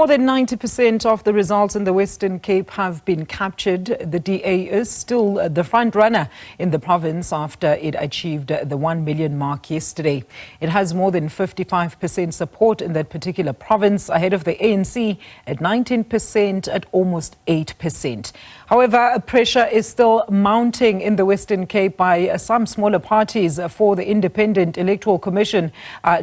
More than 90% of the results in the Western Cape have been captured. The DA is still the front runner in the province after it achieved the 1 million mark yesterday. It has more than 55% support in that particular province, ahead of the ANC at 19% at almost 8%. However, pressure is still mounting in the Western Cape by some smaller parties for the Independent Electoral Commission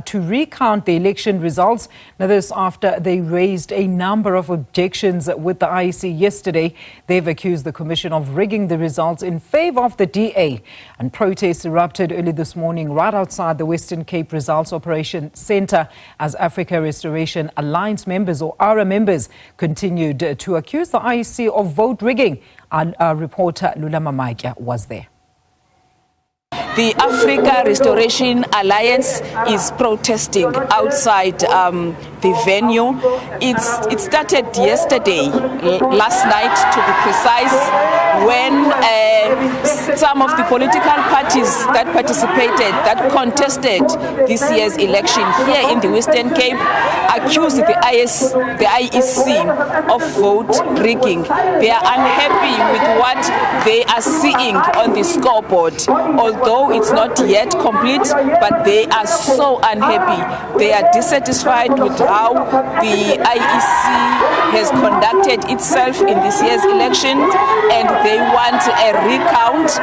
to recount the election results. Now, this after they raised a number of objections with the IEC yesterday. They've accused the Commission of rigging the results in favor of the DA. And protests erupted early this morning right outside the Western Cape Results Operation Centre as Africa Restoration Alliance members, or ARA members, continued to accuse the IEC of vote rigging. Our reporter Lula Mamakia was there. The Africa Restoration Alliance is protesting outside the venue. It started yesterday, last night to be precise, when some of the political parties that participated, that contested this year's election here in the Western Cape, accused the IEC of vote rigging. They are unhappy with what they are seeing on the scoreboard, although it's not yet complete, but they are so unhappy. They are dissatisfied with how the IEC has conducted itself in this year's election, and they want a recount.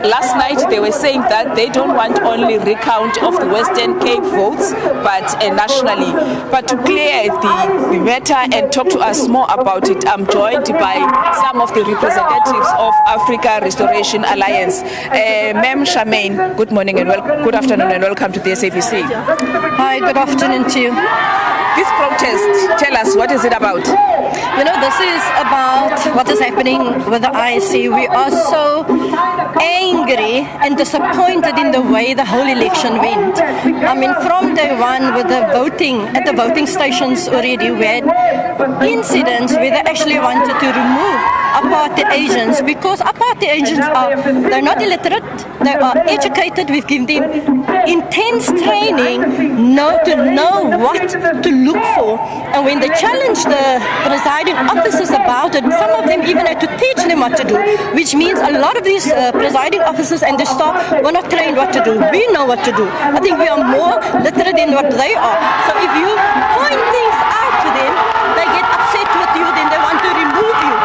Last night they were saying that they don't want only recount of the Western Cape votes, but nationally. But to clear the matter and talk to us more about it, I'm joined by some of the representatives of Africa Restoration Alliance. Ma'am Charmaine, good morning and good afternoon and welcome to the SABC. Hi, good afternoon to you. This protest, tell us, what is it about? You know, this is about what is happening with the IEC. We are so angry and disappointed in the way the whole election went. I mean, from day one with the voting, at the voting stations already, we had incidents where they actually wanted to remove our party agents, because our party agents they're not illiterate, they are educated. We've given them intense training to know what to look for. And when they challenged the presiding officers about it, some of them even had to teach them what to do, which means a lot of these presiding officers and the staff were not trained what to do. We know what to do. I think we are more literate than what they are. So if you point things out to them, they get upset with you, then they want to remove you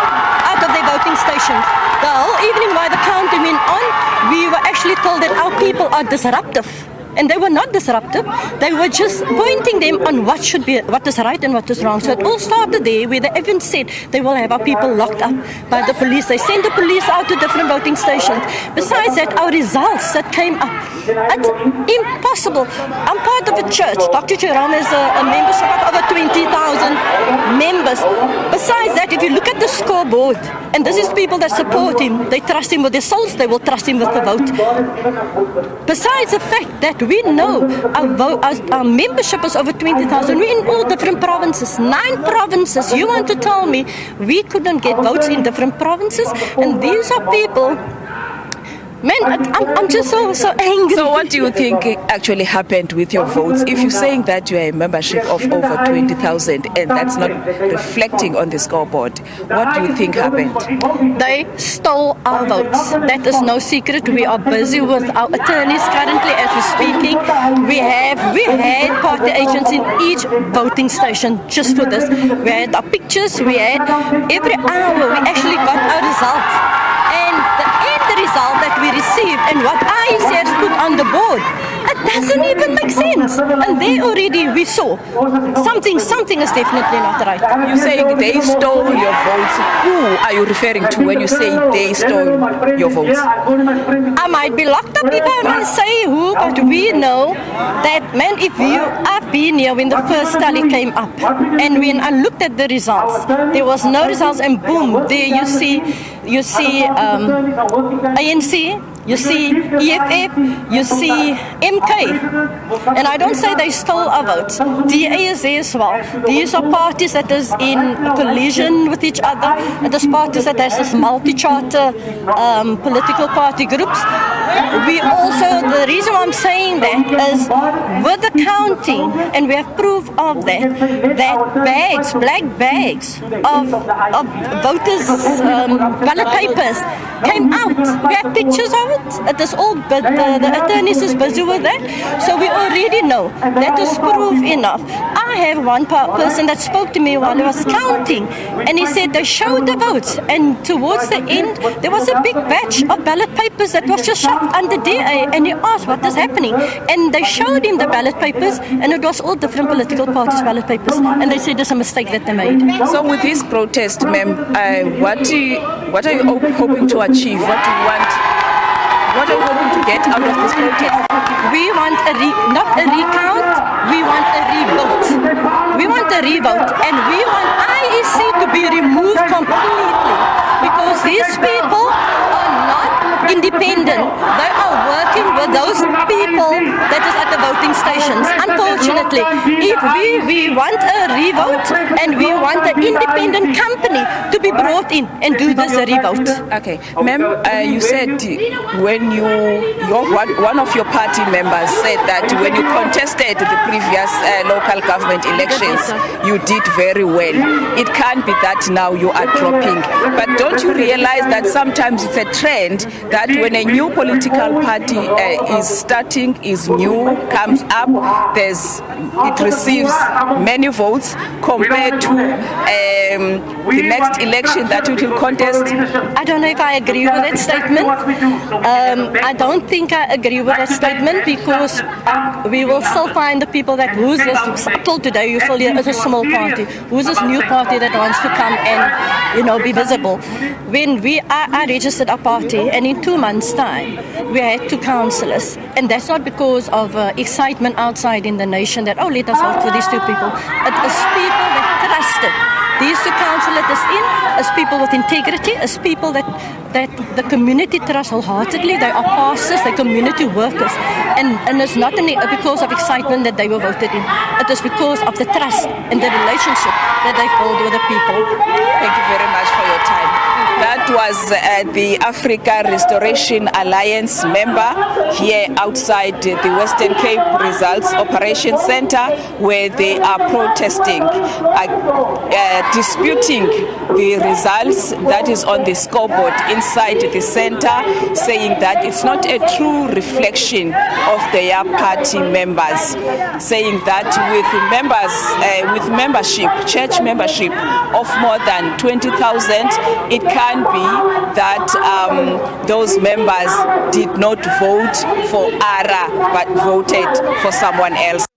out of their voting stations. The whole evening while the counting went on, we were actually told that our people are disruptive. And they were not disruptive. They were just pointing them on what is right and what is wrong. So it all started there, where they even said they will have our people locked up by the police. They sent the police out to different voting stations. Besides that, our results that came up, it's impossible. I'm part of a church. Dr. Jerome has a membership of over 20,000 members. Besides that, if you look at the scoreboard, and this is people that support him, they trust him with their souls, they will trust him with the vote. Besides the fact that we know our membership is over 20,000. We're in all different provinces, 9 provinces. You want to tell me we couldn't get votes in different provinces? And these are people. Man, I'm just so angry. So what do you think actually happened with your votes? If you're saying that you are a membership of over 20,000 and that's not reflecting on the scoreboard, what do you think happened? They stole our votes. That is no secret. We are busy with our attorneys currently as we're speaking. We had party agents in each voting station just for this. We had our pictures. We had every hour. We actually got our results. And the result that we received and what IEC has put on the board, it doesn't even make sense. And there already we saw something is definitely not right. You say they stole your votes. Who are you referring to when you say they stole your votes? I might be locked up if I don't say who, but we know that, man, I've been here when the first tally came up, and when I looked at the results, there was no results, and boom, there you see ANC you see EFF, you see MK. And I don't say they stole our votes. DA is there as well. These are parties that is in collision with each other. And there's parties that has this multi-charter political party groups. We also, the reason why I'm saying that is with the counting, and we have proof of that bags, black bags of voters' ballot papers came out. We have pictures of it. It is all, but the attorneys is busy with that. So we already know that is proof enough. I have one person that spoke to me while I was counting, and he said they showed the votes, and towards the end there was a big batch of ballot papers that was just shoved under DA, and he asked what is happening, and they showed him the ballot papers, and it was all different political parties' ballot papers, and they said there's a mistake that they made. So with this protest, ma'am, what are you hoping to achieve? What are you hoping to get out of this protest? We want not a recount, we want a revote. We want a revote, and we want IEC to be removed completely, because these people are not independent. They are working with those people that is at the voting stations. Unfortunately, if we want a revote, and we want an independent company to be brought in and do this revote. Okay, ma'am, you said when one of your party members said that when you contested the previous local government elections, you did very well. It can't be that now you are dropping. But don't you realize that sometimes it's a trend that when a new political party is starting, is new, comes up, it receives many votes compared to the next election that it will contest? I don't know if I agree with that statement. I don't think I agree with that statement, because we will still find the people that who's this, till today you still hear it's a small party, who's this new party that wants to come and be visible. When I registered our party, and in 2 months' time we had 2 councillors, and that's not because of excitement outside in the nation that let us vote for these 2 people. It is people that trusted these 2 councillors in as people with integrity, as people that the community trusts wholeheartedly. They are pastors, they're community workers, and it's not because of excitement that they were voted in. It is because of the trust and the relationship that they hold with the people. Thank you very much for your time. That was the Africa Restoration Alliance member here outside the Western Cape Results Operation Center, where they are protesting, disputing the results that is on the scoreboard inside the center, saying that it's not a true reflection of their party members, saying that with membership, church membership of more than 20,000, it can be that those members did not vote for ARA but voted for someone else.